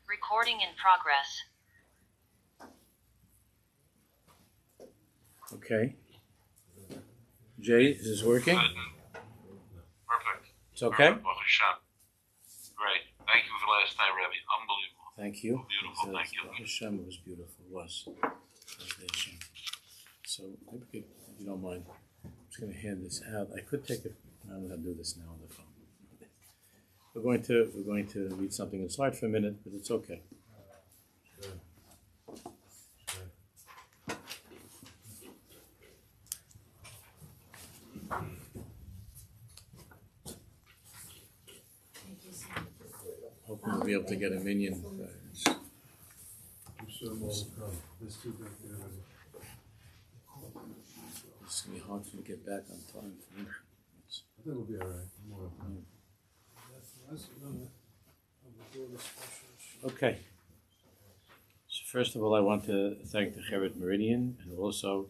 Recording in progress. Okay. Jay, is this working? Perfect. It's okay? Perfect. Baruch Hashem. Great. Thank you for last night, Rebbe. Unbelievable. Thank you. Beautiful. Thank you. Hashem was beautiful. It was. So, maybe we could, if you don't mind, I'm just going to hand this out. I could take it. I'm going to do this now on the phone. We're going to read something inside for a minute, but it's okay. Hoping we'll be able to get a minion. I'm sure more will come. There's two back there already. It's going to be hard for me to get back on time. I think we'll be all right. More will come. Okay. So first of all, I want to thank the Meridian and also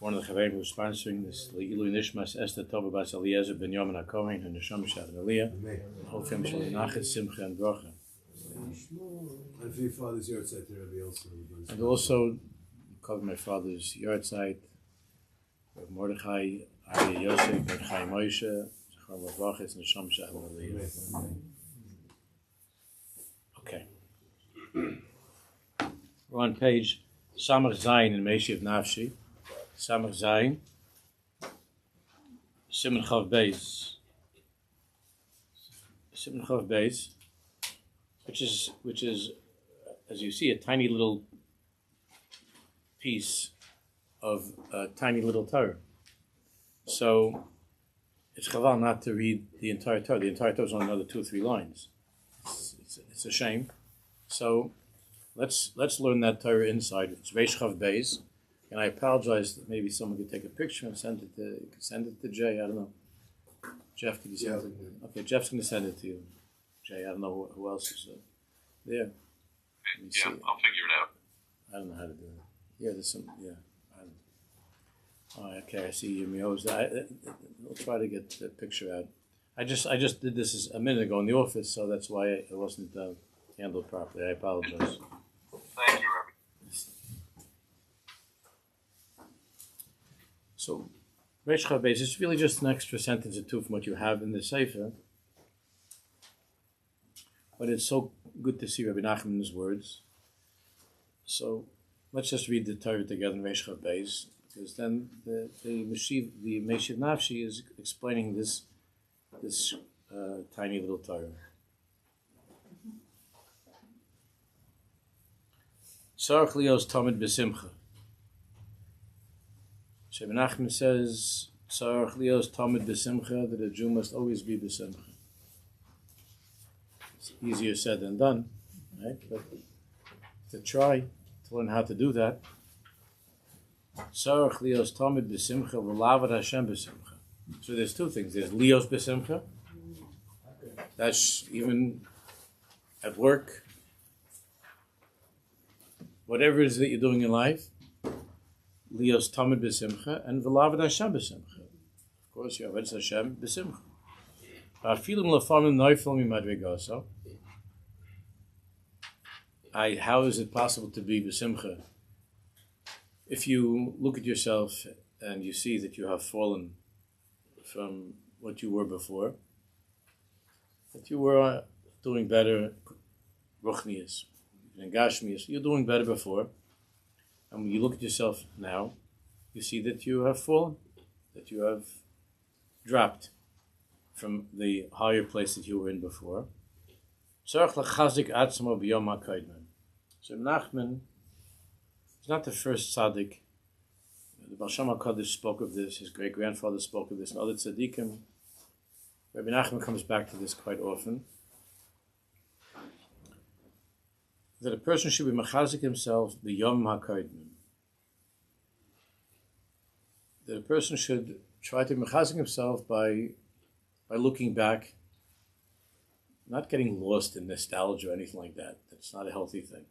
one of the Chaverim who's sponsoring this Le'ilu Nishmas Esther Tova Bas Eliezer Ben Yom HaKohen and Neshama Shav and Aliyah. Hope him shall nachas simcha and bracha. And for your father's yard site there, Rebbe, also. And also cover my father's yard site. Mordechai, Ari Yosef, Mordechai Moshe, Zachar Lavachis, and Neshama Shav and Aliyah. Okay. We're on page Samach Zayin in Meshiv Nafshi. Samach Zayin, Siman Chav Beis, which is, as you see, a tiny little piece of a tiny little Torah. So it's chaval not to read the entire Torah. The entire Torah is only another 2 or 3 lines. It's a shame. So let's learn that Torah inside. It's Reish Chav Beis. And I apologize that maybe someone could take a picture and send it to Jay. I don't know. Jeff, could you send it? Okay, Jeff's going to send it to you. Jay, I don't know who else is there. Yeah, I'll figure it out. I don't know how to do it. Yeah, there's some. Yeah. Okay, I see you, Mios. I'll try to get the picture out. I just did this a minute ago in the office, so that's why it wasn't handled properly. I apologize. Thank you, Rebbe. So, Reish Chav Beis is really just an extra sentence or two from what you have in the Sefer. But it's so good to see Rabbi Nachman's words. So, let's just read the Torah together in Reish Chav Beis, because then the Meshiv Nafshi is explaining this tiny little Torah. Sarach lios tamid b'simcha. Rabbi Nachman says, Tzarech lios tamid b'simcha, that a Jew must always be b'simcha. It's easier said than done, right? But to try to learn how to do that, Tzarech lios tamid b'simcha, v'lavad Hashem b'simcha. So there's 2 things. There's lios b'simcha. That's even at work. Whatever it is that you're doing in life, Lios Tamid b'simcha and V'lavad Hashem b'simcha. Of course, you have Hashem b'simcha. Afilim lefamim noifel mimadrigoso. How is it possible to be b'simcha if you look at yourself and you see that you have fallen from what you were before, that you were doing better, ruchnius, and gashmius, you're doing better before. And when you look at yourself now, you see that you have fallen, that you have dropped from the higher place that you were in before. So Nachman is not the first tzaddik. The Baal Shem HaKadosh spoke of this, his great-grandfather spoke of this, and other tzaddikim. Rabbi Nachman comes back to this quite often. That a person should be mechazik himself b'yom ha'kodim. That a person should try to mechazik himself by looking back, not getting lost in nostalgia or anything like that. That's not a healthy thing.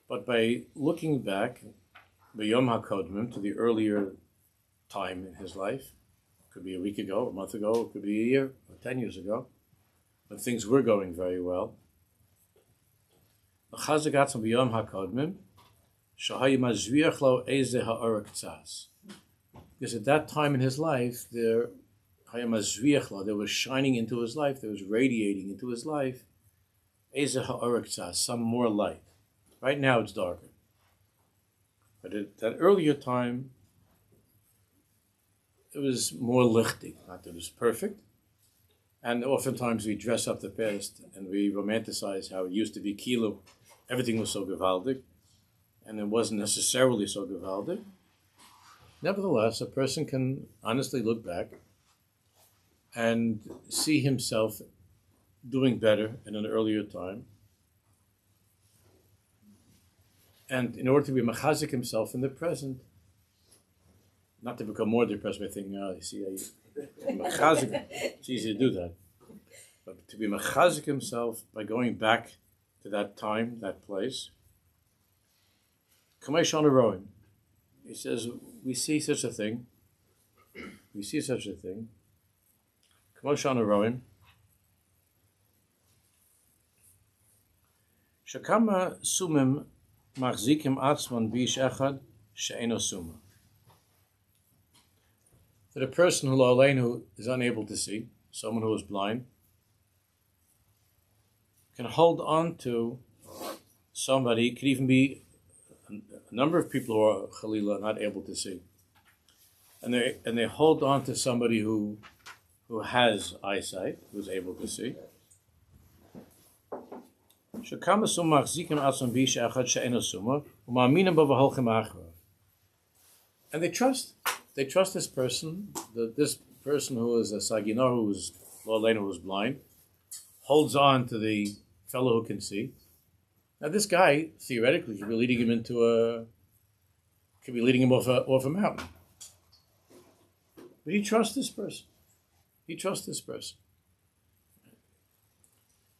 But by looking back b'yom ha'kodim to the earlier time in his life, it could be a week ago, a month ago, it could be a year or 10 years ago, when things were going very well. Because at that time in his life, there was shining into his life, there was radiating into his life, some more light. Right now it's darker. But at that earlier time, it was more lichtig. Not that it was perfect. And oftentimes we dress up the past and we romanticize how it used to be kilo. Everything was so gewaldig. And it wasn't necessarily so gewaldig. Nevertheless, a person can honestly look back and see himself doing better in an earlier time. And in order to be mechazik himself in the present, not to become more depressed by thinking, oh, you see, mechazik, it's easy to do that. But to be mechazik himself by going back to that time, that place. Kamesh on a rowing. He says, we see such a thing. We see such a thing. Kamesh on a rowing. Shakama sumim machzikim atzman bish echad she'eno suma. That a person who is unable to see, someone who is blind, can hold on to somebody. It could even be a number of people who are chalila not able to see, and they hold on to somebody who has eyesight, who's able to see. And they trust this person, this person who is a sagina, who is who is blind, holds on to the fellow who can see. Now this guy, theoretically, could be leading him off a mountain. But he trusts this person.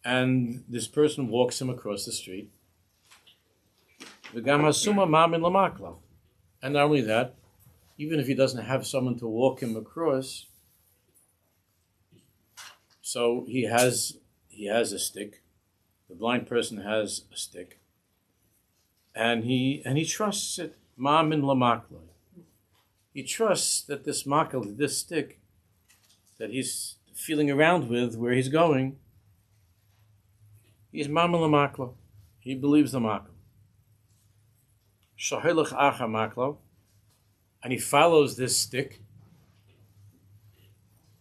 And this person walks him across the street. And not only that, even if he doesn't have someone to walk him across, so he has a stick. The blind person has a stick, and he trusts it. Ma'amin lamakla. He trusts that this makal, this stick, that he's feeling around with where he's going, he's ma'amin lamakla. He believes the makal. Shahilach acha makla, and he follows this stick.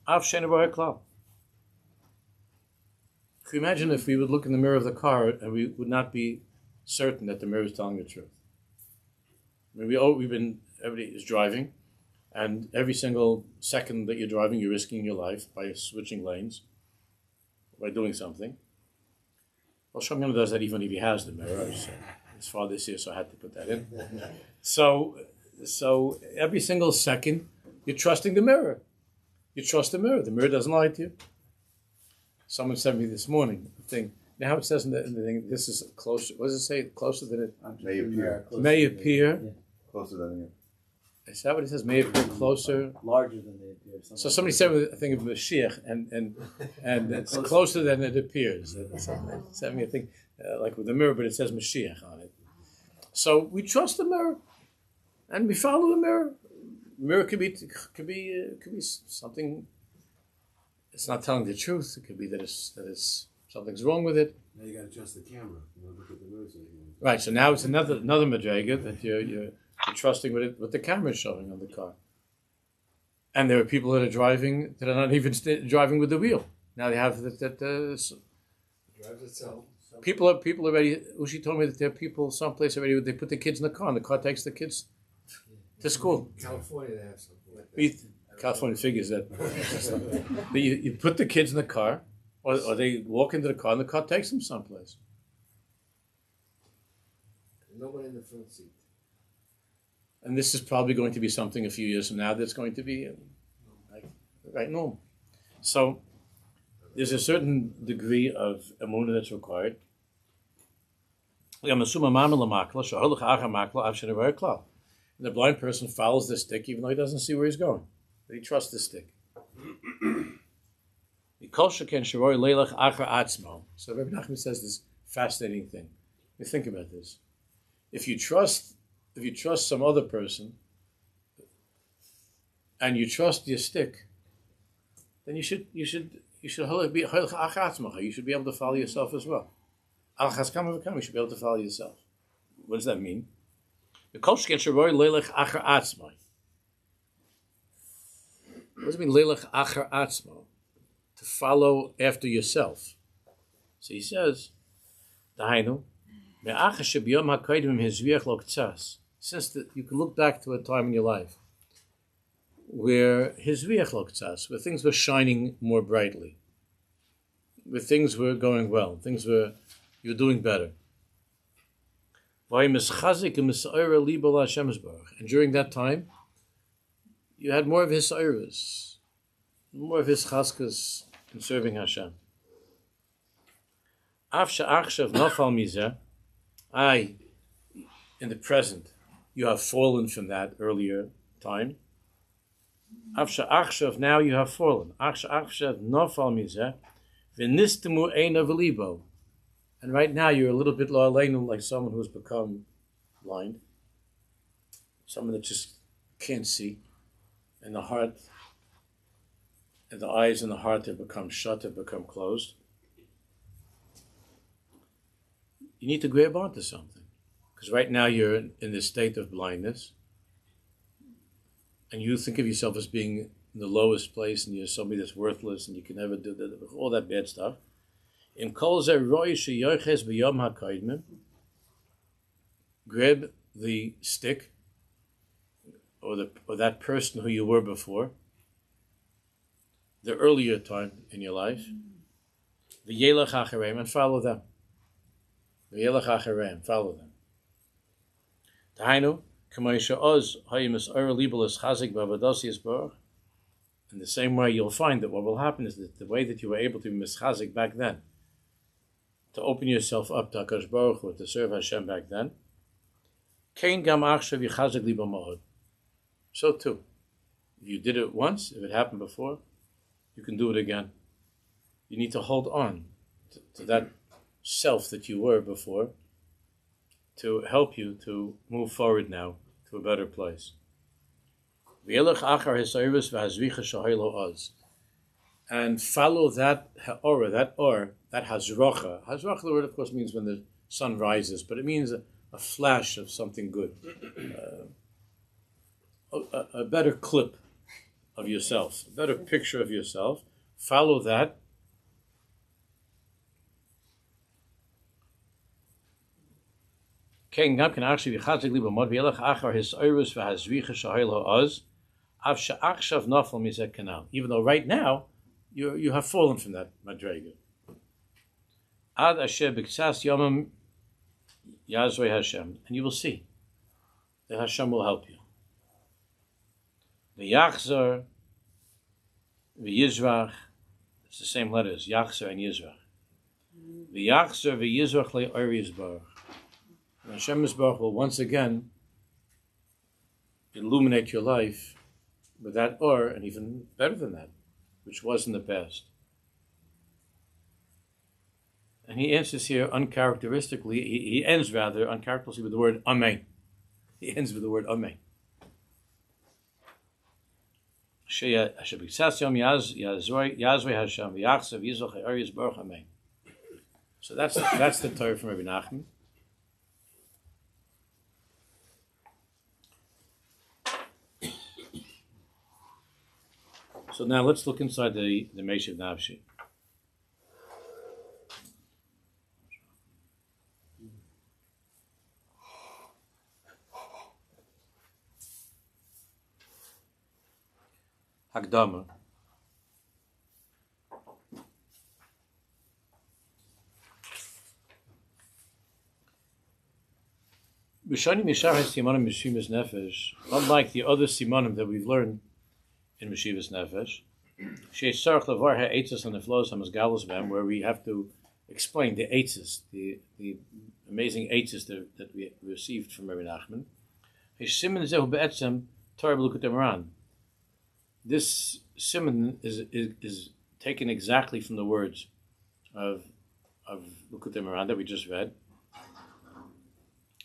Av shenabar klal. Can you imagine if we would look in the mirror of the car and we would not be certain that the mirror is telling the truth? I mean, everybody is driving, and every single second that you're driving, you're risking your life by switching lanes, by doing something. Well, Shamim does that even if he has the mirror. His father's here, so I had to put that in. So every single second, you're trusting the mirror. You trust the mirror. The mirror doesn't lie to you. Someone sent me this morning a thing. Now how it says in the thing, this is closer. What does it say? Closer than it may appear. May appear. Yeah. Closer than it. Is that what it says? May appear closer. Larger than they appear. So somebody said a thing of Mashiach, and it's closer than it appears. Sent me a thing like with the mirror, but it says Mashiach on it. So we trust the mirror, and we follow the mirror. The mirror could be something. It's not telling the truth. It could be that it's something's wrong with it. Now you got to adjust the camera. Look at the mirror. Right. So now it's another madrega that you're trusting what the camera is showing on the car. And there are people that are driving that are not even driving with the wheel. Now they have that. It drives itself. People are already. Ushi told me that there are people someplace already. They put the kids in the car, and the car takes the kids to school. California, they have something like that. California figures that. you put the kids in the car, or they walk into the car, and the car takes them someplace. Nobody in the front seat. And this is probably going to be something a few years from now that's going to be right normal. So there's a certain degree of emunah that's required. And the blind person follows the stick even though he doesn't see where he's going. But he trusts the stick. So Rabbi Nachman says this fascinating thing. You think about this. If you trust some other person, and you trust your stick, then you should be able to follow yourself as well. You should be able to follow yourself. What does that mean? What does it mean, leilach achar atzmo? To follow after yourself. So he says, since you can look back to a time in your life where where things were shining more brightly, where things were going well, you were doing better. And during that time, you had more of his sayras, more of his chaskas in serving Hashem. In the present, you have fallen from that earlier time. Now you have fallen. And right now you're a little bit like someone who's become blind, someone that just can't see, and the heart, and the eyes and the heart have become shut, have become closed. You need to grab onto something, because right now you're in this state of blindness, and you think of yourself as being in the lowest place, and you're somebody that's worthless, and you can never do all that bad stuff. In kol zeh roi sheyoches b'yom ha'kaidmim, grab the stick, or that person who you were before, the earlier time in your life, v'yelach achareim, and follow them. V'yelach achareim, follow them. Tahainu, k'may she'oz ha'imis oyer libel es chazik b'avados yisborach. In the same way, you'll find that what will happen is that the way that you were able to be mischazik back then, to open yourself up to HaKadosh Baruch Hu, to serve Hashem back then, kein gam achshav yichazik libo ma'od. So too, if you did it once, if it happened before, you can do it again. You need to hold on to that self that you were before to help you to move forward now to a better place. And follow that ha'ora, that hazrocha. Hazrocha, the word of course means when the sun rises, but it means a flash of something good. A better clip of yourself, a better picture of yourself. Follow that. Even though right now you have fallen from that madrega. Ad asher b'ksas yomim yazrei Hashem, and you will see that Hashem will help you. The Yachzor, the Yizrach, it's the same letters, Yachzor and Yizrach. The Yachzor, the Yizrach le'or Yizbarach. And Hashem Yizbarach will once again illuminate your life with that or, and even better than that, which was in the past. And he answers here uncharacteristically, he ends rather uncharacteristically with the word Amen. He ends with the word Amen. So that's the Torah from Rabbi Nachman. So now let's look inside the Meshiv Nafshi. Hagdama. Unlike the other simanim that we've learned in Meshivas Nefesh, where we have to explain the eitzes, the amazing eitzes that we received from Rabbi Nachman. This simon is taken exactly from the words of Likutei Moharan that we just read.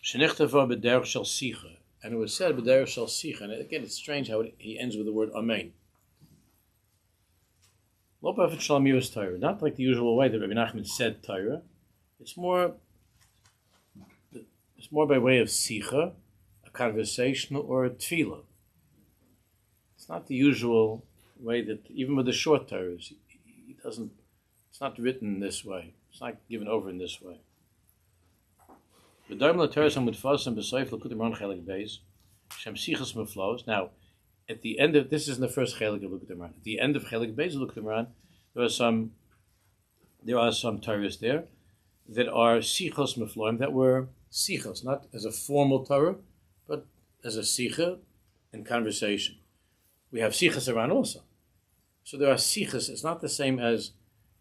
Shenichtava b'derech shel sicha, and it was said b'derech shel sicha. And again, it's strange how he ends with the word amen. Lo b'afet shel amiras Torah, not like the usual way that Rabbi Nachman said Torah. It's more by way of sicha, a conversation or a tefillah. It's not the usual way that, even with the short Torahs, he doesn't. It's not written this way. It's not given over in this way. Now, at the end of this isn't the first chelik of Likutei Moharan. At the end of chelik Beis of Likutei Moharan, there are some Torahs there that are sichos mefloim, that were sichos, not as a formal Torah, but as a sicha in conversation. We have sichos around also. So there are sichos. It's not the same as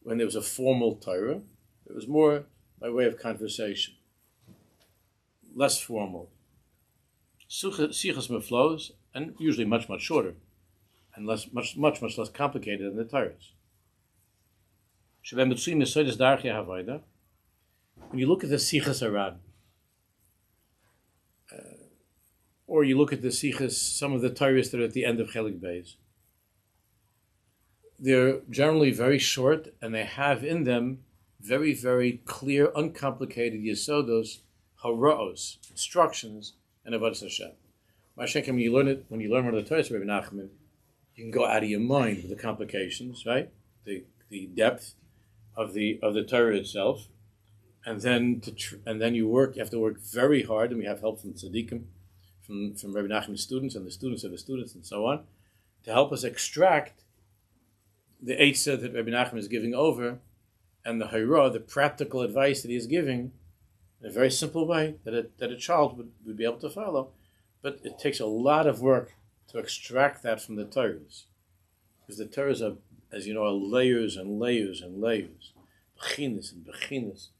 when there was a formal Torah. It was more by way of conversation, less formal. Sichos meflos, and usually much shorter, and much less complicated than the Torahs. When you look at the sichos aran, or you look at the sichos, some of the Torahs that are at the end of Chelik Beis, they're generally very short, and they have in them very, very clear, uncomplicated yesodos, haraos, instructions, and avodas Hashem. Mashenkem, when you learn one of the Torahs of Rabbi Nachman, you can go out of your mind with the complications, right? The depth of the Torah itself, and then you have to work very hard, and we have help from tzaddikim, from Rabbi Nachman's students and the students of the students and so on, to help us extract the eitzah that Rabbi Nachman is giving over, and the hayra, the practical advice that he is giving, in a very simple way that a child would be able to follow. But it takes a lot of work to extract that from the Torahs, because the Torahs are, as you know, are layers and layers and layers, bechinas and bechinas.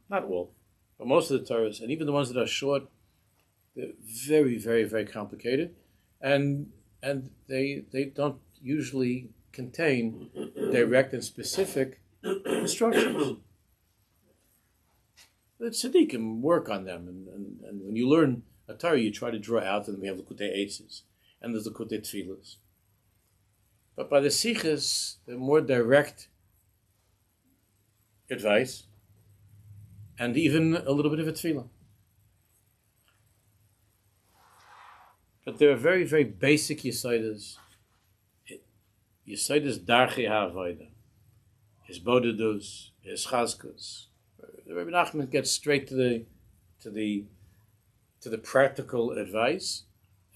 Not all, but most of the Torahs, and even the ones that are short, they're very, very, very complicated, and they don't usually contain direct and specific instructions. The tzaddikim work on them, and when you learn a Torah, you try to draw out, and we have Likutei Eitzes, and there's Likutei Tfilas. But by the sichos, the more direct advice, and even a little bit of a tefillah. But there are very, very basic yisodos. Yisodos darchei ha'avoda, his bodedus, his chazkus. Rabbi Nachman gets straight to the practical advice,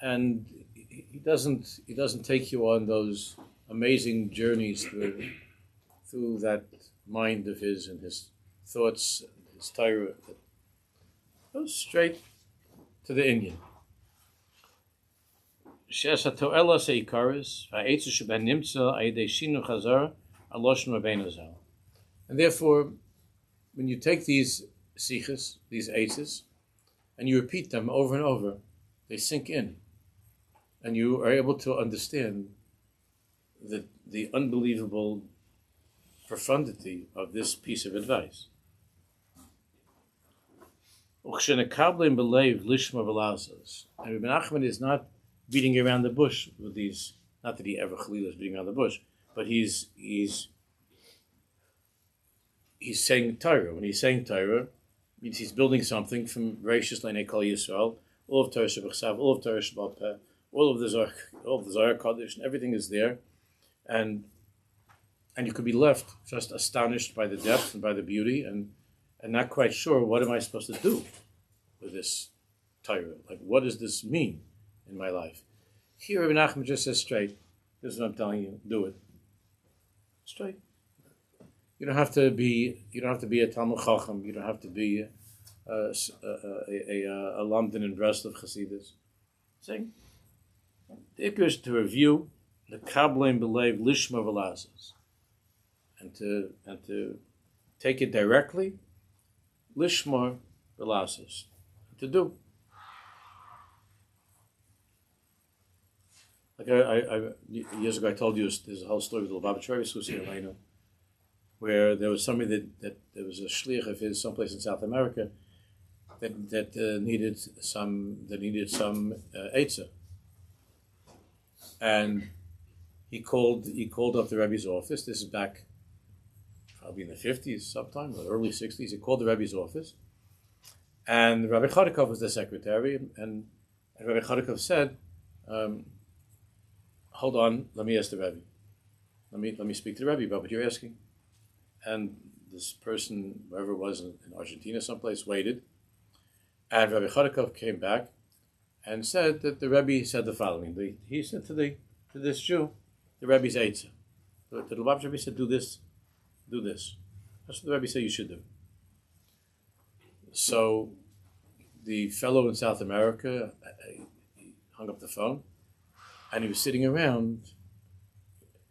and he doesn't take you on those amazing journeys through that mind of his and his thoughts, his Torah. It goes straight to the Indian. And therefore, when you take these sichos, these eitzes, and you repeat them over and over, they sink in, and you are able to understand the unbelievable profundity of this piece of advice. And Rabbi Nachman is not beating around the bush with these. Not that he ever chalila is beating around the bush, but he's saying Torah. When he's saying Torah, means he's building something from Reishis Leinei Kol Yisrael, all of Torah Shebechsav, all of Torah Shebal Peh, all of the Zohar Kodesh, and everything is there, and you could be left just astonished by the depth and by the beauty, and not quite sure, what am I supposed to do with this Torah? Like, what does this mean in my life? Here, Rabbi Nachman just says straight, this is what I'm telling you, do it. Straight. You don't have to be a Talmud Chacham. You don't have to be a London and Breslov Chasidus. Saying, it goes to review the Kabbalim Belev Lishma Velasas, and to take it directly, Lishma Velasas, to do. Like I years ago, I told you there's a whole story with the Lubavitch who's here in Elena, where there was somebody that there was a shliach of his someplace in South America, that needed some eitzah, and he called up the Rebbe's office. This is back probably in the 50s, sometime or early 60s. He called the Rebbe's office, and Rabbi Chodakov was the secretary, and Rabbi Chodakov said, "Hold on, let me ask the Rebbe. Let me speak to the Rebbe about what you're asking." And this person, whoever it was in Argentina, someplace, waited, and Rabbi Chodakov came back and said that the Rebbe said the following. He said to this Jew, the Rebbe's eitzah. The Lubavitch Rebbe said, "Do this, do this." That's what the Rebbe said you should do. So the fellow in South America, he hung up the phone, and he was sitting around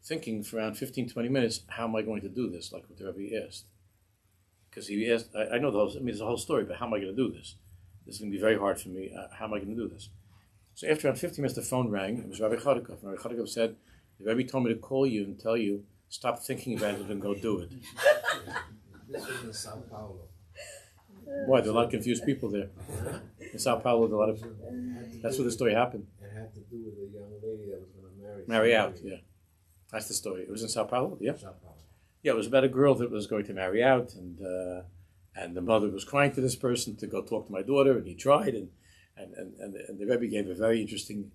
thinking for around 15, 20 minutes, how am I going to do this, like what the Rebbe asked? Because he asked, I know there's a whole story, but how am I going to do this? This is going to be very hard for me. How am I going to do this? So after around 15 minutes, the phone rang. It was Rabbi Chodakov. Rabbi Chodakov said, the Rebbe told me to call you and tell you, stop thinking about it and go do it. This was in Sao Paulo. Why? There are a lot of confused people there. In Sao Paulo, there are a lot of... That's where the story happened. It had to do with a young lady that was going to marry. Marry out, yeah. That's the story. It was in Sao Paulo, yeah? Sao Paulo. Yeah, it was about a girl that was going to marry out, and the mother was crying to this person to go talk to my daughter, and he tried, and the Rebbe gave a very interesting...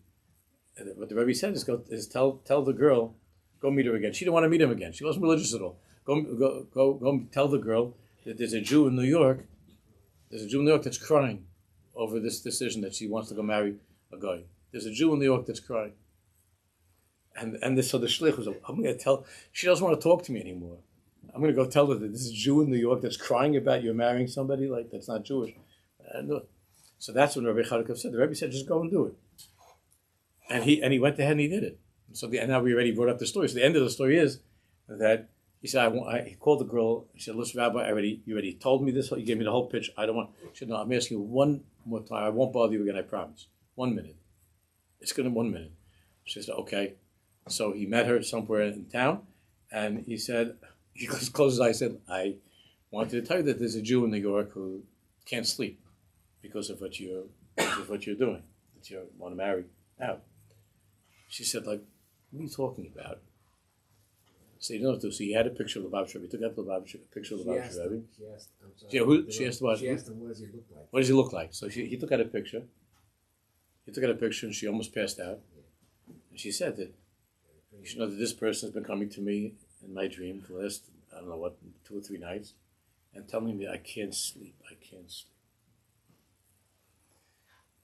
What the Rebbe said is tell the girl, go meet her again. She didn't want to meet him again. She wasn't religious at all. Go tell the girl that there's a Jew in New York. There's a Jew in New York that's crying over this decision that she wants to go marry a guy. There's a Jew in New York that's crying. So the shlich was, I'm going to tell, she doesn't want to talk to me anymore. I'm going to go tell her that this is a Jew in New York that's crying about you marrying somebody like that's not Jewish. So that's when Rabbi Chodakov said. The Rebbe said, just go and do it. And he went ahead and he did it. And now we already brought up the story. So the end of the story is that he said, he called the girl. He said, listen, Rabbi, you already told me this. You gave me the whole pitch. I don't want. She said, no, I'm asking you one more time. I won't bother you again, I promise. 1 minute. It's going to 1 minute. She said, okay. So he met her somewhere in town, and he said, he closed his eyes, said, I wanted to tell you that there's a Jew in New York who can't sleep because of what you're doing, that you want to marry out. She said, like, what are you talking about? So you don't have to. So he had a picture of the Lubavitch Rebbe. He took out the picture of the Lubavitch Rebbe. She asked what? She asked him, what does he look like? What does he look like? So he took out a picture. He took out a picture, and she almost passed out. And she said that, you should know that this person has been coming to me in my dream for the last, 2 or 3 nights, and telling me I can't sleep.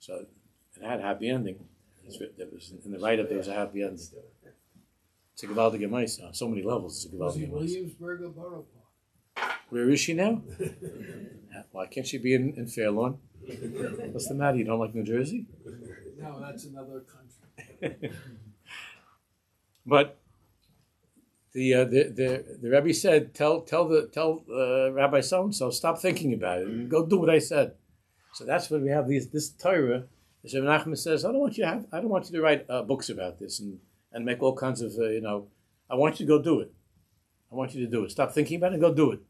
So it had a happy ending. There was in the write-up. There was a happy ending. It's a gewaltige Meise on so many levels. It's a gewaltige Meise. Williamsburg or Borough Park? Where is she now? Why can't she be in Fairlawn? What's the matter? You don't like New Jersey? No, that's another country. But the Rebbe said, tell Rabbi so and so, stop thinking about it and go do what I said. So that's when we have this Torah. As Rabbi Nachman says, I don't want you to write books about this and make all kinds of I want you to go do it. I want you to do it. Stop thinking about it and go do it.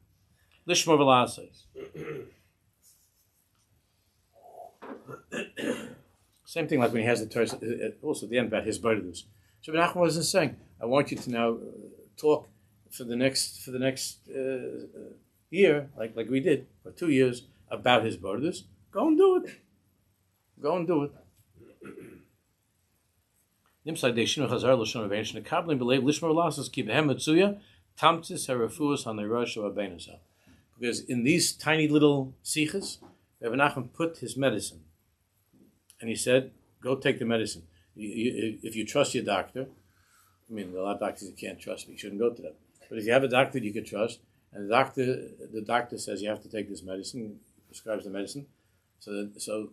Lishma v'la'asais. Same thing like when he has the Torah also at the end about his burdens. So Rabbi Nachman wasn't saying, I want you to now talk for the next year, like we did, for 2 years, about his burdens. Go and do it. Go and do it. Because in these tiny little sichas, Rabbi Nachman put his medicine. And he said, go take the medicine. If you trust your doctor, I mean, there are a lot of doctors you can't trust, but you shouldn't go to them. But if you have a doctor that you can trust, and the doctor says you have to take this medicine, prescribes the medicine, so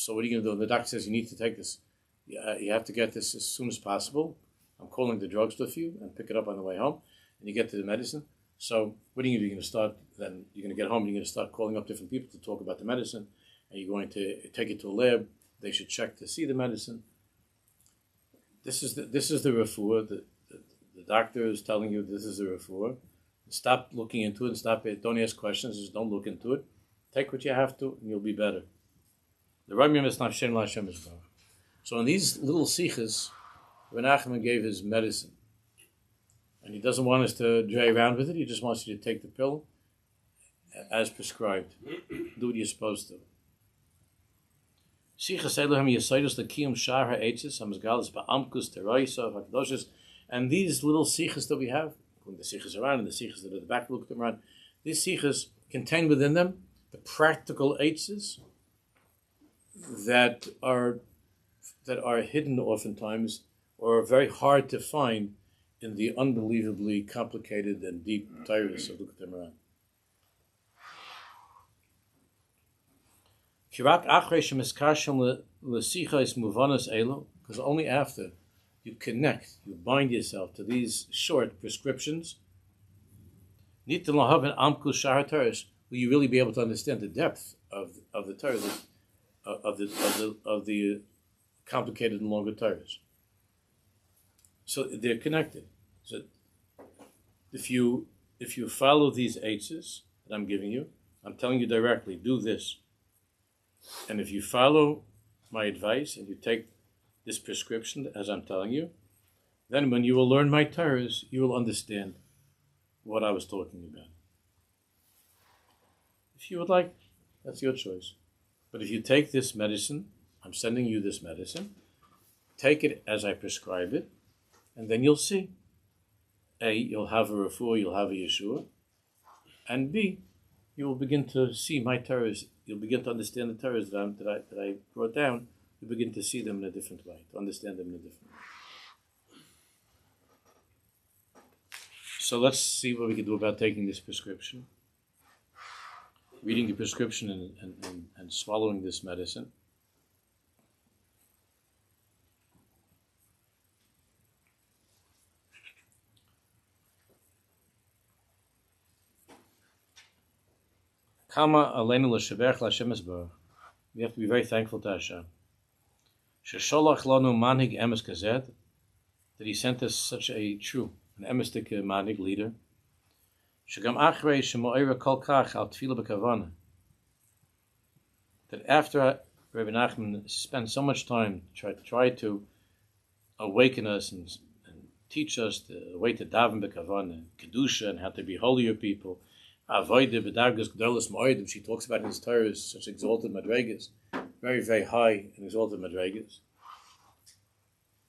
what are you going to do? And the doctor says you need to take this. You have to get this as soon as possible. I'm calling the drugstore for you and pick it up on the way home. And you get to the medicine. So what are you going to start? Then you're going to get home and you're going to start calling up different people to talk about the medicine. And you're going to take it to a lab. They should check to see the medicine. This is the refuah. The doctor is telling you this is the refuah. Stop looking into it and stop it. Don't ask questions. Just don't look into it. Take what you have to, and you'll be better. The Ramyam is not Shem Lashem is Baruch. So in these little sichas, Rabbi Nachman gave his medicine. And he doesn't want us to drag around with it. He just wants you to take the pill as prescribed. Do what you're supposed to. And these little sichas that we have, the sichas around and the sichas that are at the back look them around, these sichas contain within them the practical eitzes that are hidden oftentimes or are very hard to find in the unbelievably complicated and deep Torahs of Lukat Imran. Because only after you connect, you bind yourself to these short prescriptions, will you really be able to understand the depth of the Torah, of the complicated and longer Torahs. So they're connected. So if you follow these eitzes that I'm giving you, I'm telling you directly, do this. And if you follow my advice and you take this prescription as I'm telling you, then when you will learn my Torahs, you will understand what I was talking about. If you would like, that's your choice. But if you take this medicine, I'm sending you this medicine, take it as I prescribe it, and then you'll see. A, you'll have a refuah, you'll have a yeshua, and B, you will begin to see my Torahs. You'll begin to understand the Torahs that I brought down. You begin to see them in a different way, to understand them in a different way. So let's see what we can do about taking this prescription, reading the prescription and swallowing this medicine. Kama aleinu l'shabech l'Hashem Yisborach. We have to be very thankful to Hashem. Shesholach lanu manhig emes kazed, that He sent us such a true, an emistic manhig leader. Shegam achrei shemo'era kol kach al tefillah b'kavana. That after Rabbi Nachman spent so much time try to awaken us and teach us the way to daven b'kavana, kedusha, and how to be holier people. Avoide b'dargas gdolos moedim. She talks about in his Torah such exalted madregas, very, very high and exalted madregas.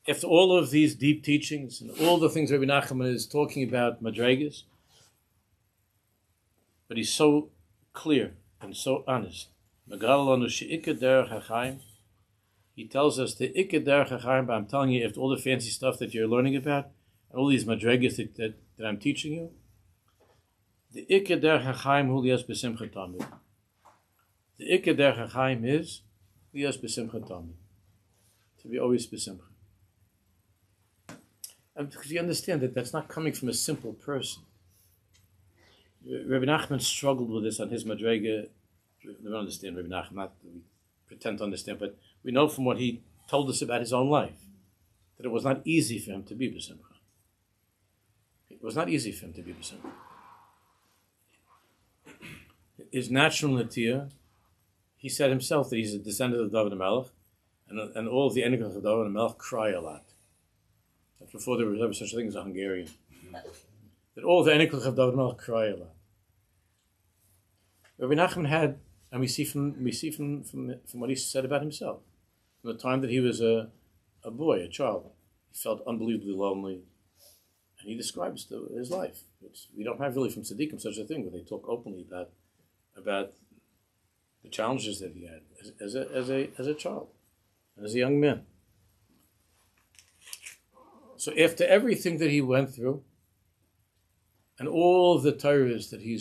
After all of these deep teachings and all the things Rabbi Nachman is talking about madregas, but he's so clear and so honest. He tells us the ikad derech hachaim, but I'm telling you, after all the fancy stuff that you're learning about and all these madregas that I'm teaching you, the ikad derech hachaim hu lias b'simcha tamid. The ikad derech hachaim is lias b'simcha tamid, to be always b'simcha. And because you understand that that's not coming from a simple person. Rabbi Nachman struggled with this on his madrega. We don't understand Rabbi Nachman, not that we pretend to understand, but we know from what he told us about his own life that it was not easy for him to be b'simcha. It was not easy for him to be b'simcha. His natural natia, he said himself that he's a descendant of David HaMelech, and all of the enemies of David HaMelech cry a lot. That's before there was ever such a thing as a Hungarian. That all the enemies of David HaMelech cry a lot. Rabbi Nachman had, and we see from what he said about himself, from the time that he was a boy, a child, he felt unbelievably lonely, and he describes his life. We don't have really from tzaddikim such a thing where they talk openly about the challenges that he had as a child and as a young man. So after everything that he went through and all the Torahs that he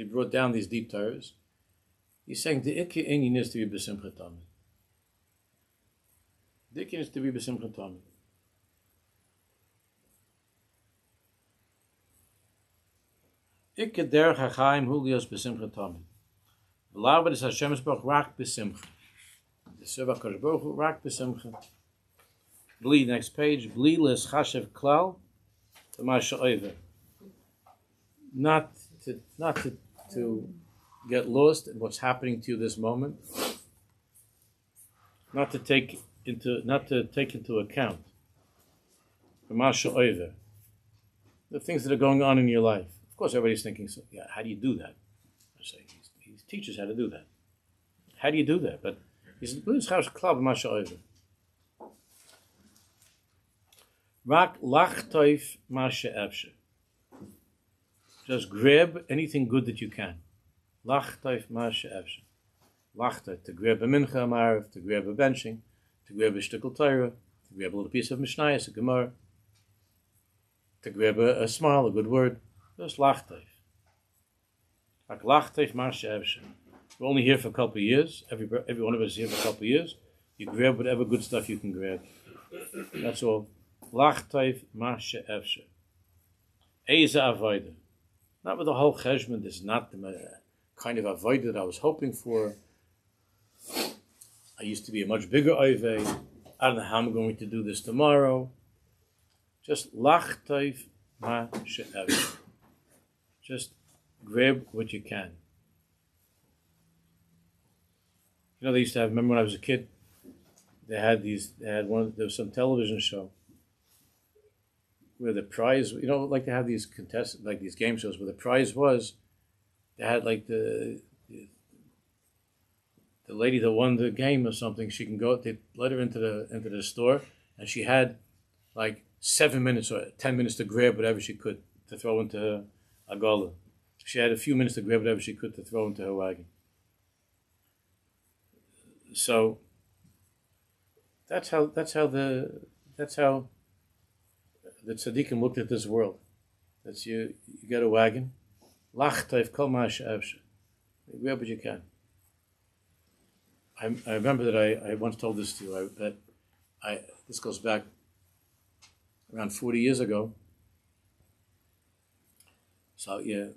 brought down, these deep Torahs, he's saying the ikki inyan is to be b'simcha tamid. The ikki is to be b'simcha tamid. Ikki derech hachaim hu lios b'simcha tamid. V'la'abed es Hashem Yisborach rak b'simcha. The Seva Kodesh Baruch Hu rak b'simcha. Bli, next page. Bli les chashev klal t'ma she'over. Not to get lost in what's happening to you this moment, not to take into account the things that are going on in your life. Of course, everybody's thinking, so, yeah, how do you do that? I say, he teaches how to do that. How do you do that? But he's club Rak lachtoif mashe efshe. Just grab anything good that you can. Lachtoif mashe efshe. Lachtoif, to grab a mincha marv, to grab a benching, to grab a shtickle Torah, to grab a little piece of mishnayos, a gemara, to grab a smile, a good word. Just lachtoif. Rak lachtoif mashe efshe. We're only here for a couple of years. Every one of us is here for a couple of years. You grab whatever good stuff you can grab. That's all. Lachtoif mashe efshe. Eza avoida. Not with the whole cheshbon. This is not the kind of avoida that I was hoping for. I used to be a much bigger oivei. I don't know how I'm going to do this tomorrow. Just lachtoif mashe efshe. Just grab what you can. You know, they used to have, remember when I was a kid, there was some television show where the prize, you know, like they have these like these game shows where the prize was, they had like the lady that won the game or something, she can go, they let her into the store, and she had like 7 minutes or 10 minutes to grab whatever she could to throw into a gola. She had a few minutes to grab whatever she could to throw into her wagon. So that's how the tzaddikim looked at this world. That's you get a wagon, lachtoif kol mashe efshe. Grab what you can. I remember that I once told this to you. This goes back around 40 years ago. So yeah,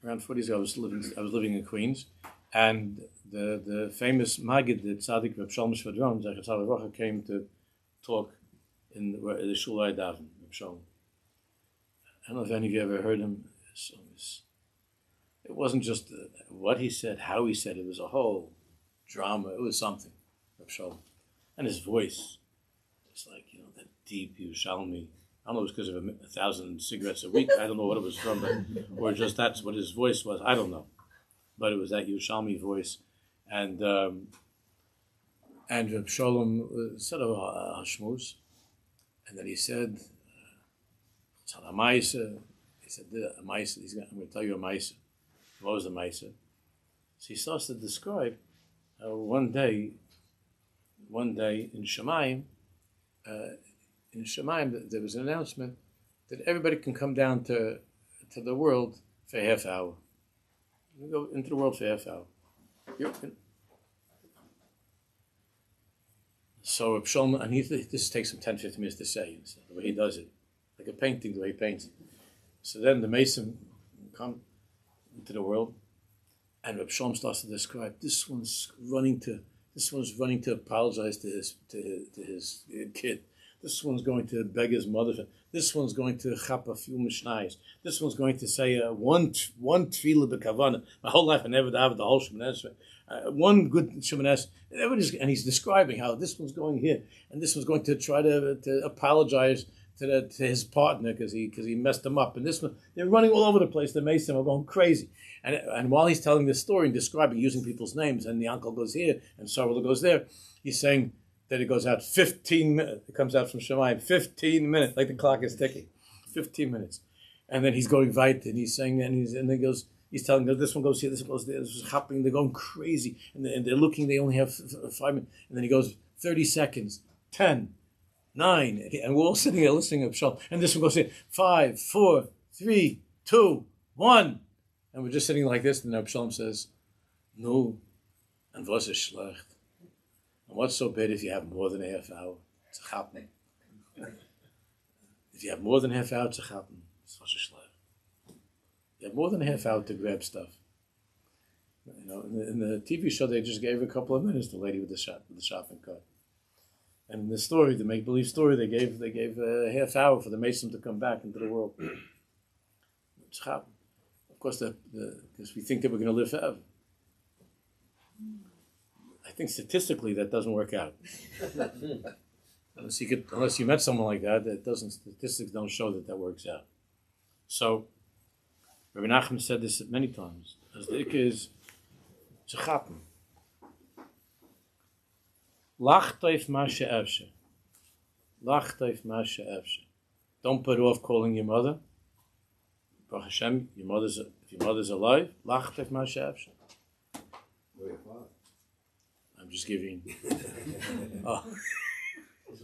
around 40 years ago, I was living in Queens, and the famous Maggid, the Tzaddik Reb Shalom Shvadron, Zechat Tzaddik came to talk in the Shul Daven, Reb Shalom. I don't know if any of you ever heard him. It wasn't just what he said, how he said it. It was a whole drama. It was something, Reb Shalom. And his voice, it's like, you know, that deep Yerushalmi. I don't know if it was because of 1,000 cigarettes a week. I don't know what it was from, or just that's what his voice was. I don't know. But it was that Yerushalmi voice. And Reb Shalom said a hashmuz, and then he said, he said, I'm going to tell you a maisa. What was the maisa? So he starts to describe one day in Shemayim, there was an announcement that everybody can come down to the world for a half hour. You go into the world for a half hour. So Reb Shalom, and this takes him 10-15 minutes to say, the way he does it, like a painting, the way he paints. So then the Mason come into the world, and Reb Shalom starts to describe, this one's running to apologize to his kid. This one's going to beg his mother. This one's going to chap a few mishnayos. This one's going to say one tefillah b'kavana. My whole life I never have the whole Shemoneh Esrei. One good Shemoneh Esrei. And he's describing how this one's going here, and this one's going to try to apologize to his partner because he messed him up. And this one, they're running all over the place. The Mason are going crazy. And while he's telling this story and describing, using people's names, and the uncle goes here and Sarah goes there, he's saying that it goes out 15 minutes. It comes out from Shemayim, 15 minutes, like the clock is ticking, 15 minutes. And then he's going right, and he's saying, and then he's telling them, this one goes here, this one goes there, this is happening, they're going crazy. And they're looking, they only have 5 minutes. And then he goes, 30 seconds, 10, 9, and we're all sitting there listening to Shalom. And this one goes here, 5, 4, 3, 2, 1. And we're just sitting like this, and Shalom says, no, and was is schlecht. And what's so bad if you have more than a half hour? It's a chapman. If you have more than a half hour, it's a chapman. It's was is schlecht. You have more than a half hour to grab stuff. You know, in the TV show, they just gave a couple of minutes to the lady with the shopping cart. And in the story, the make-believe story, they gave a half hour for the Mason to come back into the world. It's chapman. Of course, because we think that we're going to live forever. I think statistically that doesn't work out. Unless you met someone like that, statistics don't show that works out. So, Rabbi Nachman said this many times. As the ik is to chappen. Lach toif ma she'evshe. Lach toif ma she'evshe. Don't put off calling your mother. Baruch Hashem, if your mother's alive, lach toif ma she'evshe. Or your father. I'm just giving. Oh.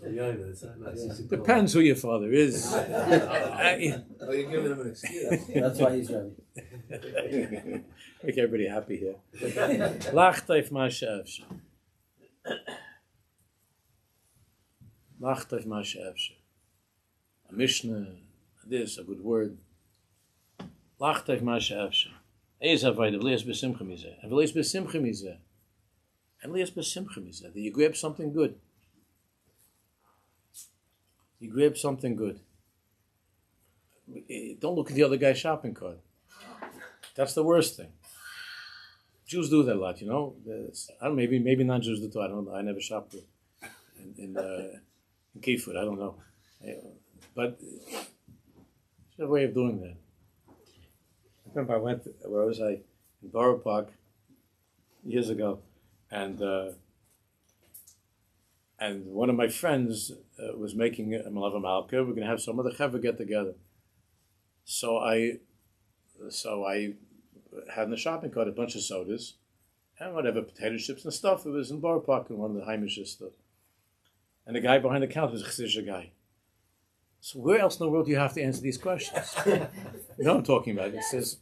Depends. Depends who your father is. Oh, you're giving him an excuse. That's why he's ready. Make everybody happy here. Lach toif ma she'evshe. Lach toif ma she'evshe. A Mishnah, this, a good word. Lach toif ma she'evshe. Eis avodah v'leis b'simcha mizeh. And v'leis b'simcha mizeh. And v'leis b'simcha mizeh. That you grab something good. You grab something good. Don't look at the other guy's shopping cart. That's the worst thing. Jews do that a lot, you know. I don't. Maybe non-Jews do too. I don't know. I never shopped in Key-Food. I don't know. But it's a way of doing that. I remember where was I? In Borough Park years ago, and one of my friends was making a Malav Malka. We're going to have some other chevra get together. So I had in the shopping cart a bunch of sodas and whatever, potato chips and stuff. It was in Borough Park in one of the Heimish stuff. And the guy behind the counter was a Chassidish guy. So where else in the world do you have to answer these questions? You know what I'm talking about. He says,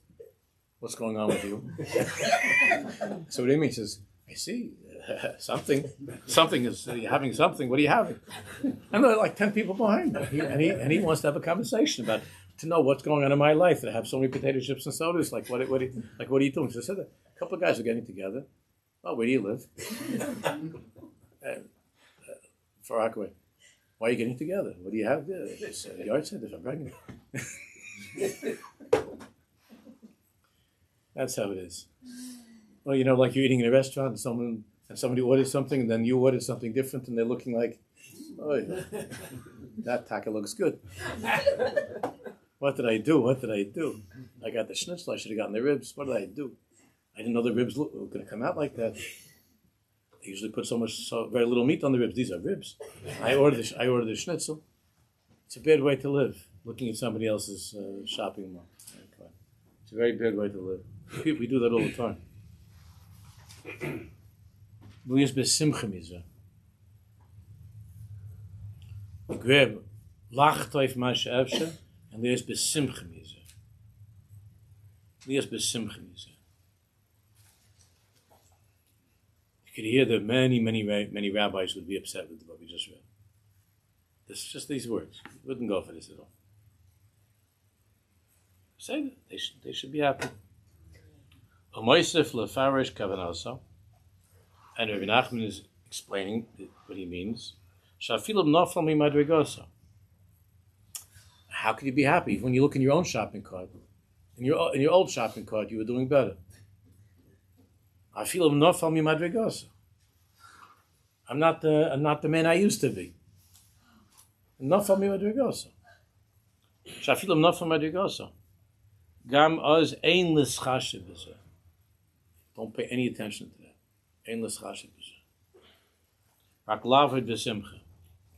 what's going on with you? So what do you mean? He says, I see. Something is, you're having something. What are you having? And there are like 10 people behind me. And he wants to have a conversation about, to know what's going on in my life. That I have so many potato chips and sodas. What are you doing? So I said, a couple of guys are getting together. Oh, where do you live? Far Rockaway. Why are you getting together? What do you have there? It's a yard center. I'm pregnant. That's how it is. Well, you know, like you're eating in a restaurant and somebody orders something, and then you order something different, and they're looking like, oh, that taco looks good. What did I do? I got the schnitzel. I should have gotten the ribs. What did I do? I didn't know the ribs were going to come out like that. They usually put so very little meat on the ribs. These are ribs. I ordered the schnitzel. It's a bad way to live, looking at somebody else's shopping mall. It's a very bad way to live. We do that all the time. We grab lach toif ma she'evshe and there's besimcha mizeh. There's besimcha mizeh. You could hear that many rabbis would be upset with what we just read. This is just these words. We wouldn't go for this at all. Say that they should be happy. U'moisef lefarish kavanasa. And Rabbi Nachman is explaining what he means. Shafilim nafal mi madrigosa. How can you be happy when you look in your own shopping cart? In your old shopping cart, you were doing better. Afilim nafal mi madrigosa. I'm not the man I used to be. Nafal mi madrigosa. Shafilim nafal madrigosa. Gam oz ein lischashe b'zeh. Don't pay any attention to that. Ein lischashe b'zeh. Rak lavid b'simcha.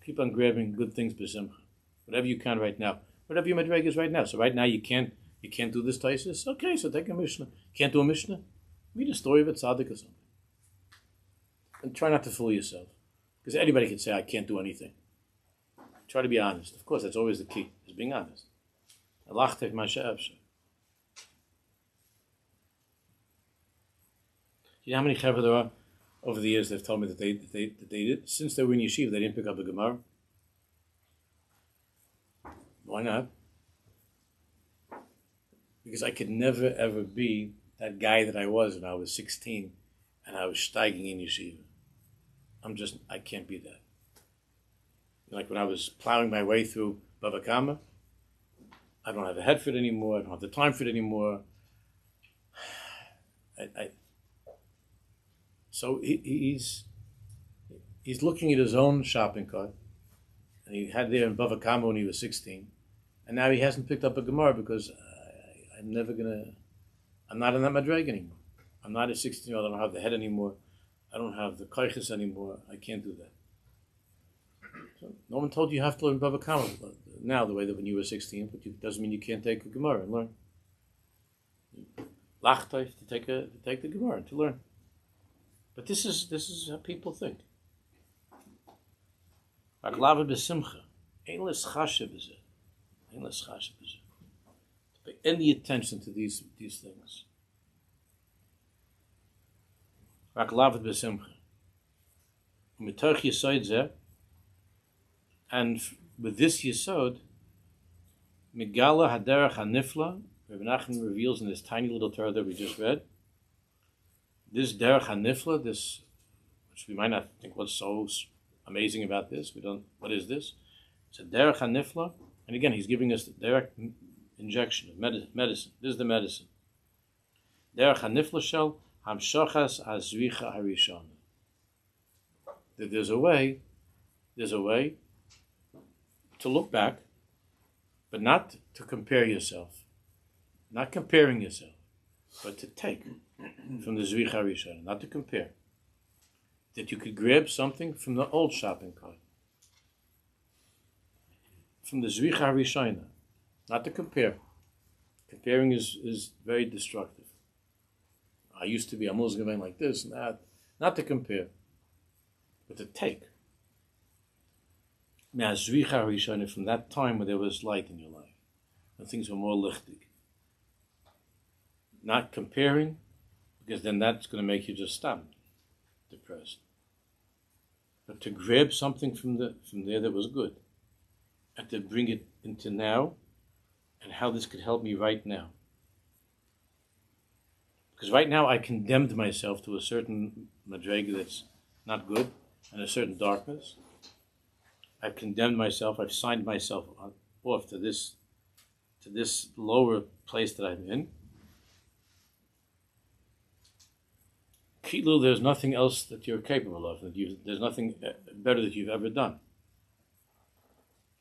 Keep on grabbing good things b'simcha. Whatever you can right now. Whatever your madreg is right now. So right now you can't do this taisis. Okay, so take a mishnah. Can't do a mishnah? Read a story of a tzaddik or something. And try not to fool yourself. Because anybody can say, I can't do anything. Try to be honest. Of course, that's always the key, is being honest. Alach tev ma she'evshe. You know how many chevra there are over the years that have told me that they did, since they were in yeshiva, they didn't pick up a Gemara? Why not? Because I could never ever be that guy that I was when I was 16 and I was steiging in yeshiva. I can't be that. Like when I was plowing my way through Bava Kama, I don't have a head for it anymore, I don't have the time for it anymore. So he's looking at his own shopping cart, and he had there in Bava Kama when he was 16, and now he hasn't picked up a Gemara because I'm not in that madreg anymore. I'm not a 16-year-old. I don't have the head anymore. I don't have the koiches anymore. I can't do that. So no one told you have to learn Bava Kama now the way that when you were 16, but it doesn't mean you can't take a Gemara and learn. Lachtoif to take the Gemara to learn. But this is how people think. Aglava b'simcha, ein l'schashe b'zeh, ein l'schashe b'zeh. To pay any attention to these things. Aglava b'simcha. Mitoch yesod zeh, and with this yesod, Megala haderech hanifla. Rabbi Nachman reveals in this tiny little Torah that we just read, this derech hanifla, this, which we might not think what's so amazing about this. What is this? It's a derech hanifla, and again, he's giving us the direct injection of medicine. This is the medicine. Derech hanifla shel hamshachas azricha harishon. That there's a way to look back, but not to compare yourself. Not comparing yourself, but to take from the Zricha Rishon, not to compare. That you could grab something from the old shopping cart. From the Zricha Rishon, not to compare. Comparing is very destructive. I used to be a Muslim like this and that. Not to compare, but to take. Now, Zricha Rishon, from that time where there was light in your life, and things were more lichtig. Not comparing, because then that's going to make you just stop, depressed. But to grab something from there that was good, and to bring it into now, and how this could help me right now. Because right now I condemned myself to a certain madrega that's not good, and a certain darkness. I've condemned myself. I've signed myself off to this lower place that I'm in. Kilu, there's nothing else that you're capable of. There's nothing better that you've ever done,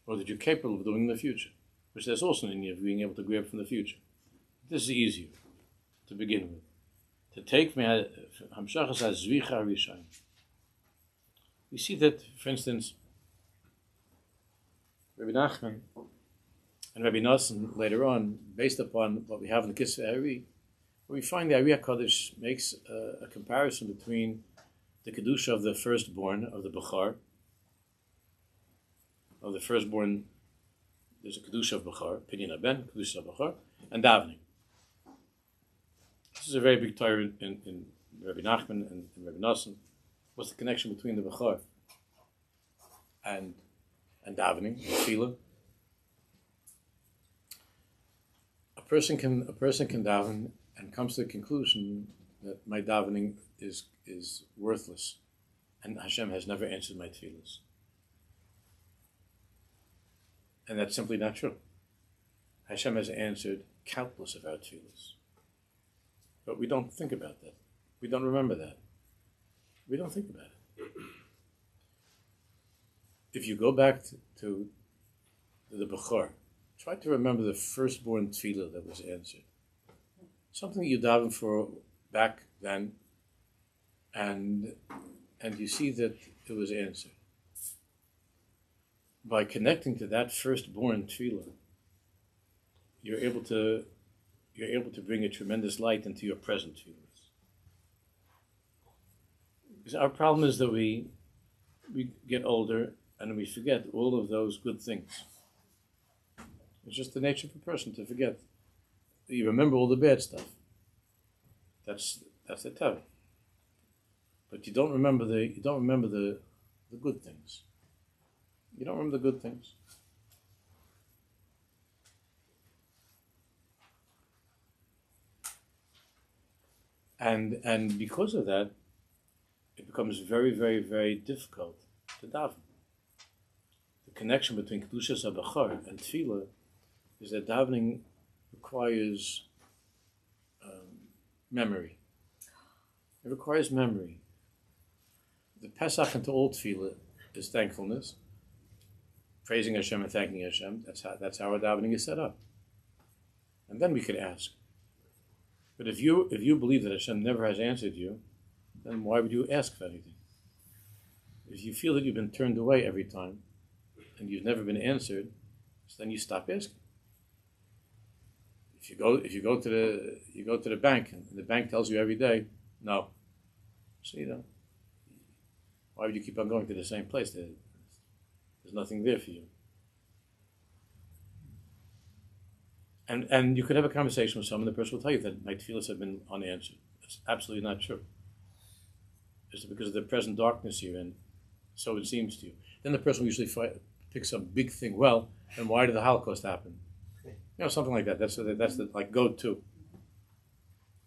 or that you're capable of doing in the future. Which there's also in you of being able to grab from the future. This is easier to begin with. To take me hamshachas azricha rishon. We see that, for instance, Rabbi Nachman and Rabbi Nosson later on, based upon what we have in the Kisvei Hari, we find the Ari HaKadosh makes a comparison between the Kedusha of the firstborn, of the Bechar, of the firstborn. There's a Kedusha of Bechar, Pidyon Haben, Kedusha of Bechar, and davening. This is a very big Torah in Rabbi Nachman and Rabbi Nosson. What's the connection between the Bechar and davening, tefillah? A person can daven and comes to the conclusion that my davening is worthless, and Hashem has never answered my tefillahs. And that's simply not true. Hashem has answered countless of our tefillahs. But we don't think about that. We don't remember that. We don't think about it. If you go back to the Bechor, try to remember the firstborn tefillah that was answered. Something that you davened for back then, and you see that it was answered. By connecting to that firstborn tefillah, you're able to bring a tremendous light into your present tefillahs. Because our problem is that we get older and we forget all of those good things. It's just the nature of a person to forget. You remember all the bad stuff. That's the tevah. But you don't remember the good things. You don't remember the good things. And because of that, it becomes very, very, very difficult to daven. The connection between Kedushas HaBechar and Tefillah is that davening requires memory. It requires memory. The Pesach into all tefillah is thankfulness, praising Hashem and thanking Hashem. That's how our davening is set up. And then we could ask. But if you believe that Hashem never has answered you, then why would you ask for anything? If you feel that you've been turned away every time and you've never been answered, so then you stop asking. If you go to the bank and the bank tells you every day, no. So why would you keep on going to the same place? There's nothing there for you. And you could have a conversation with someone, the person will tell you that my tefillahs have been unanswered. That's absolutely not true. It's because of the present darkness you're in, so it seems to you. Then the person will usually pick some big thing. Well, then why did the Holocaust happen? Something like that. That's the like go-to.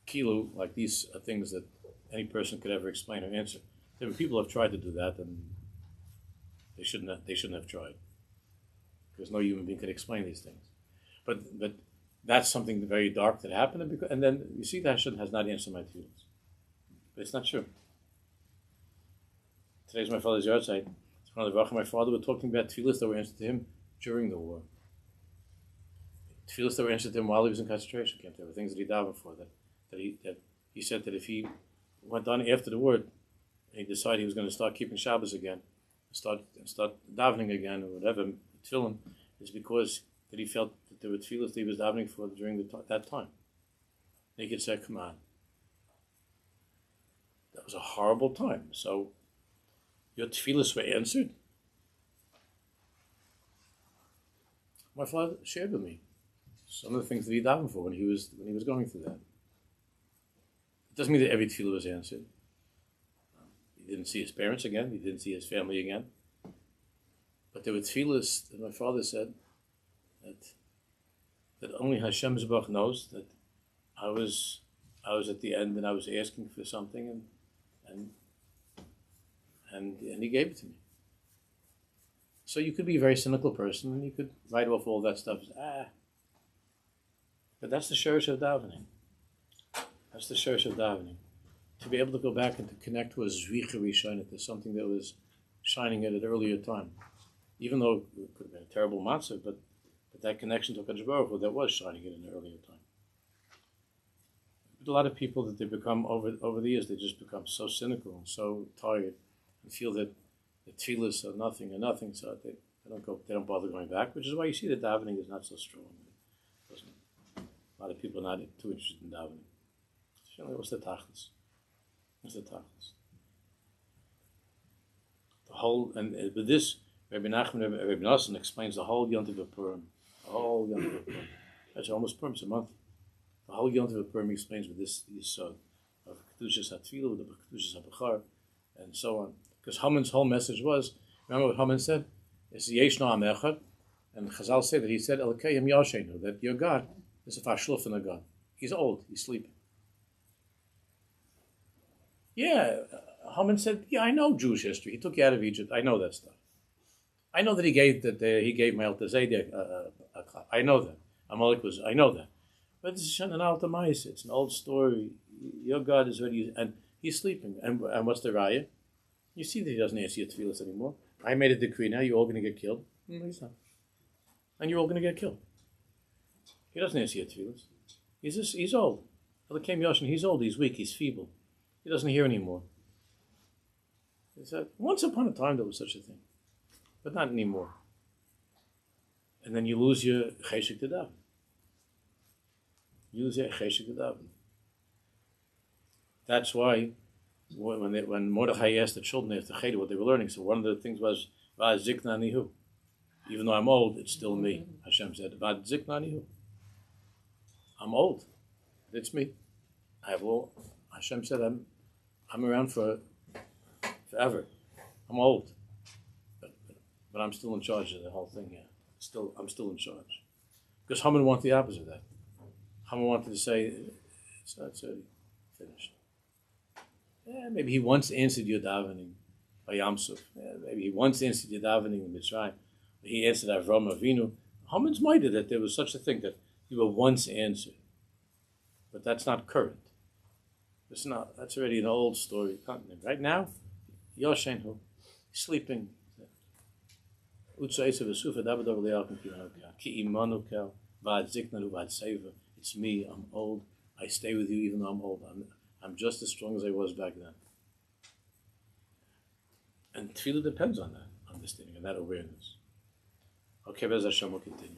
Kilo, like these are things that any person could ever explain or answer. There were people who have tried to do that, and they shouldn't have tried, because no human being could explain these things. But that's something very dark that happened, and then you see that Hashem has not answered my tefillahs. But it's not true. Today's my father's yahrzeit. It's one of the my father was talking about tefillahs that were answered to him during the war. Tefillahs that were answered to him while he was in concentration camp. There were things that he davened for that he said that if he went on after the war, and he decided he was going to start keeping Shabbos again, start davening again or whatever, tefillin, is because that he felt that there were tefillahs that he was davening for during that time. And he could say, come on. That was a horrible time. So your tefillahs were answered? My father shared with me some of the things that he davened for when he was going through that. It doesn't mean that every tefillah was answered. He didn't see his parents again. He didn't see his family again. But there were tefillahs that my father said that only Hashem Zebach knows that I was at the end and I was asking for something and he gave it to me. So you could be a very cynical person and you could write off all that stuff as, but that's the shurish of davening. That's the shurish of davening. To be able to go back and to connect to a zvicha rishonah, to something that was shining at an earlier time. Even though it could have been a terrible matzah, but that connection to Kadosh Baruch Hu that was shining at an earlier time. But a lot of people that they become over the years, they just become so cynical and so tired and feel that the tefillahs are nothing, so they don't bother going back, which is why you see that davening is not so strong. A lot of people are not too interested in davening. What's the tachlis? What's the tachlis? The whole, and with this, Rabbi Nosson explains the whole Yontiv Purim. The whole Yontiv Purim. That's almost Purim, it's a month. The whole Yontiv Purim explains with this of Kedushas HaTfilah, with the Kedushas HaBechar, and so on. Because Haman's whole message was, remember what Haman said? It's Yeshna Amechad, and Chazal say that he said, Elokayim Yashenu, that your God is a Fashluf and a God. He's old, he's sleeping. Yeah, Haman said, yeah, I know Jewish history. He took you out of Egypt. I know that stuff. I know that he gave Mael to Zedek a clap. I know that. Amalek was. I know that. But this is an alta ma'is. It's an old story. Your God is ready, and he's sleeping. And what's the raya? You see that he doesn't answer your tefillahs anymore. I made a decree. Now you're all going to get killed. No, he's not. And you're all going to get killed. He doesn't answer your tefillahs. He's old. He's old. He's weak. He's feeble. He doesn't hear anymore. He said, once upon a time there was such a thing, but not anymore. And then you lose your cheshik to daven. You lose your cheshik to daven. That's why when Mordechai asked the children after Cheder what they were learning, so one of the things was Vad Zikna Nihu. Even though I'm old, it's still me. Hashem said Vad Zikna Nihu. I'm old. It's me. Hashem said I'm around forever. I'm old, but I'm still in charge of the whole thing. Yeah, I'm still in charge. Because Haman wanted the opposite of that. Haman wanted to say it's already finished. Yeah, maybe he once answered your davening by Yamsuf. Yeah, maybe he once answered your davening in Mitzrayim. He answered Avram Avinu. Haman's minded that there was such a thing that you were once answered, but that's not current. It's not. That's already an old story. Right now, Yoshenhu, sleeping. It's me, I'm old. I stay with you even though I'm old. I'm just as strong as I was back then. And tefillah depends on that understanding and that awareness. Okay, Bez Hashem will continue.